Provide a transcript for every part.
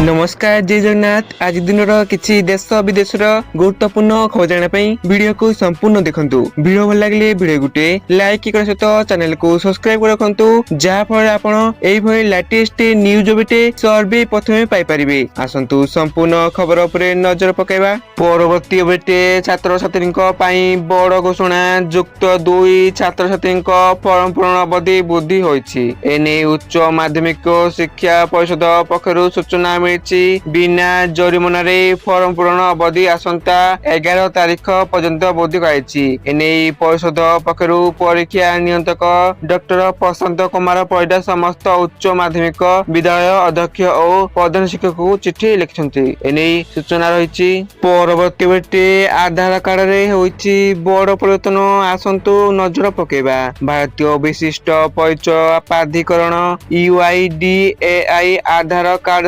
नमस्कार जय जगन्नाथ। आज दिन किसी देश विदेश गुरुत्वपूर्ण खबर जानापी वीडियो को संपूर्ण देखंतु। वीडियो भल लगे वीडियो गुटे लाइक कर सहित चैनल को सब्सक्राइब रखंतु, जहाँ फल आपण एई लेटेस्ट न्यूज बिटे सर्वे प्रथमे पाई परिबे। आसंतु संपूर्ण खबर उपरे नजर पकाइबा। परवर्ती बेटे छात्र छात्री पई बड़ घोषणा। युक्त 2 छात्र छात्री फॉर्म पूरण अवधि वृद्धि होईछि। एने उच्च माध्यमिक शिक्षा परिषद पक्षरु सूचना बिना जरिमाना फॉर्म पूरण अवधि आसंता 11 तारीख पर्यंत वृद्धि कराई। एने परिषद पक्षरु परीक्षा नियंत्रक डॉक्टर प्रशांत कुमार परिडा समस्त उच्च माध्यमिक विद्यालय अध्यक्ष और प्रधान शिक्षक को चिठी लिखिछन्ति। एने सूचना रही। परवर्ती बेटे आधार कार्ड रे होईछि बड़ परिवर्तन। आसंतु नजर पकेबा। भारतीय विशिष्ट परिचय प्राधिकरण UIDAI आधार कार्ड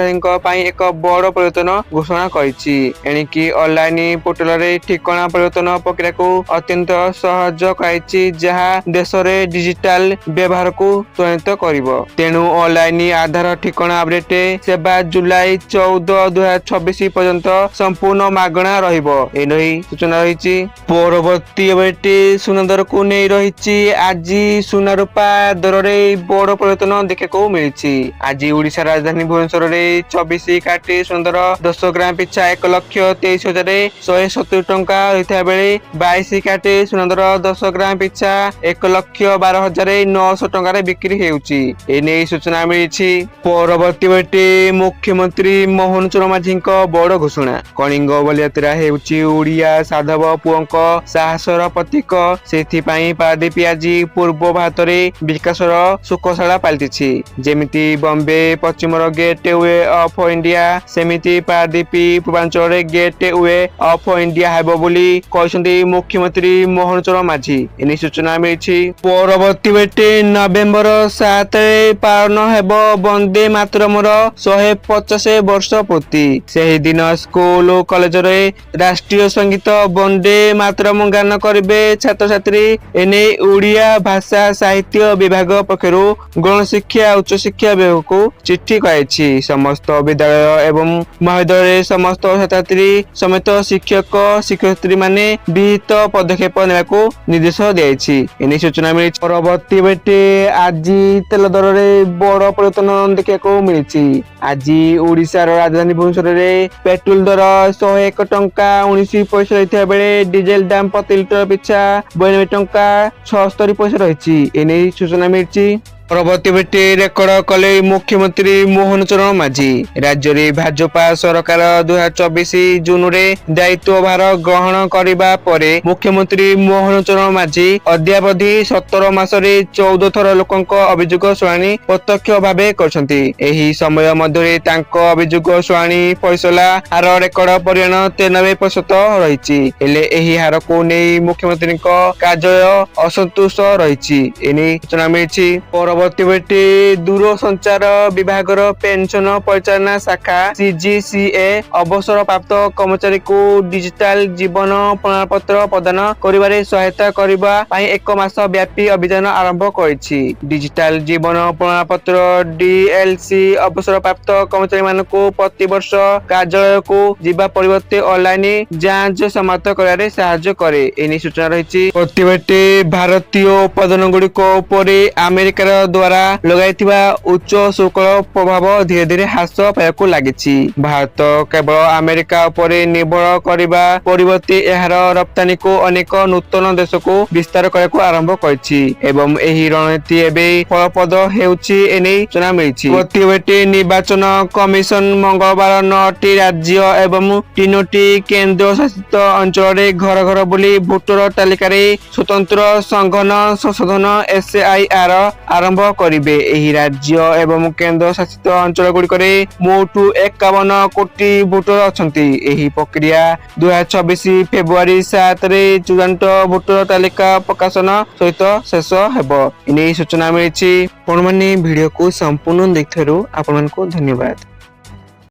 एक बड़ परिवर्तन घोषणा करिछि। एणिकी ऑनलाइन पोर्टल रे ठिकाना परिवर्तन प्रक्रिया को अत्यंत सहज कराइछि, जहाँ देश रे डिजिटल व्यवहार को त्वरित करिवो। तेणु ऑनलाइन आधार ठिकाना अपडेट सेवा जुलाई 14, 2026 पर्यंत संपूर्ण मागणा रहिबो। एनै सूचना रहिछि। परवर्ती बेटे सुना दर को नै रहिछि। आज सुना रूपा दर रे बड़ परिवर्तन देखिको मिलिछि। आज ओडिशा राजधानी भुवनेश्वर रे 24 काटी सुंदर 10 ग्राम पिछा 1,23,170 टंका होता बेले 22 काटी सुंदर 10 ग्राम पिछा 1,12,900 टंका बिक्री हेउची। एने सूचना मिली। परवर्ती बेटे मुख्यमंत्री मोहन चरण माझी बड़ घोषणा। कलिंग बलियात्रा हेउची ओडिया साधव पुओंक साहसर प्रतीक। सेथिपाई पारादीप आज पूर्व भारत रे विकासर सुखशाला पाल्टिछि। जेमिति बॉम्बे पश्चिमर गेट वे ऑफ इंडिया, सेमिति पारादीप पूर्वांचल रे गेट वे ऑफ इंडिया हेबो बोली कहछन्ती मुख्यमंत्री मोहन चरण माझी। एनी सूचना मिलिछि। परवर्ती बेटे नवेम्बर 7 रे पालन हेबो वंदे मातरमर 150 वर्ष पूर्ति। सेही दिन स्कूल कॉलेज रे राष्ट्रीय संगीत वंदे मातरम गान करिवे छात्र छात्री। एने ओडिया भाषा साहित्य विभाग पक्षरु गण शिक्षा उच्च शिक्षा विभाग को चिट्ठी कराइछि। समस्त विद्यालय एवं महाविद्यालय समस्त छात्री समेत शिक्षक शिक्षयित्री माने विहित पदक्षेप नेबाको निर्देश दियाइछि। एनी सूचना मिली। परवर्ती बेटे आज तेल दर रे बड़ परिवर्तन देखिବାକୁ मिलिछि। आज ओडिशा राजधानी भुवनेश्वर रे पेट्रोल दर 101 टंका 19 पैसा रहथिया बेले डीजेल दाम प्रति लिटर पिछा 92 टंका 76 पैसा रहिछि। एनी सूचना मिलिछि। परवर्ती बेटे रेकर्ड कले मुख्यमंत्री मोहन चरण माझी। राज्य रे भाजपा सरकार 2024 जून रे दायित्व भार ग्रहण करिबा परे मुख्यमंत्री मोहन चरण माझी अद्यावधि 17 मास रे 14 थर लोकंक अभियोग शुणाणी प्रत्यक्ष भाबे करछन्ती। एही समय मध्ये तांको अभियोग शुणाणी फैसला हार रेकर्ड परिमाण 93% रहिछि। हेले एही हार को नै मुख्यमंत्री कार्यालय असंतुष्ट रहिछि। एनी सूचना मिलिछि। परवर्ती बेटे दूरसंचार विभाग पेंशन परिचालना शाखा CGCA अवसर प्राप्त कर्मचारी को डिजिटल जीवन प्रमाणपत्र प्रदान करिबारे सहायता करिबा पई 1 मास व्यापी अभियान आरंभ करिछि। डिजिटल जीवन प्रमाणपत्र DLC अवसर प्राप्त कर्मचारी मानको प्रति वर्ष कार्यालय को जीवा परिवर्ते ऑनलाइन जांच समाप्त करिबारे सहायता करे। एनी सूचना रहिछि। प्रति बेटे भारतीय उत्पादन गुड़िक उपरे अमेरिकार द्वारा लगाइथिबा उच्च शुल्क प्रभाव धीरे धीरे ह्रास पायको लागिछि। भारत केवल अमेरिका उपरे निर्भर करिबा परिवर्ते एहार रप्तानी को अनेक नूतन देश को विस्तार करको आरंभ करछि एवं एही रणनीति एबे फलप्रद हेउछि। एनै सूचना मिलिछि। प्रतिबेटे निर्वाचन कमिशन मंगलवार 9टी राज्य एवं 3टी केंद्र शासित अंचल रे घर घर बुली भोटर तालिका रे स्वतंत्र संगठन संशोधन SAIR आरंभ करिवे। एही राज्य एवं केंद्र शासित अंचल गुड़िक मोट 51 कोटी भोटर अछंती। एही प्रक्रिया 2026 फेब्रुआरी 7 रे चूड़ांत भोटर तालिका प्रकाशन सहित शेष हेबो। एनी सूचना मिलिछि। आपण माने वीडियो को संपूर्ण देखथारु आपण मानको धन्यवाद।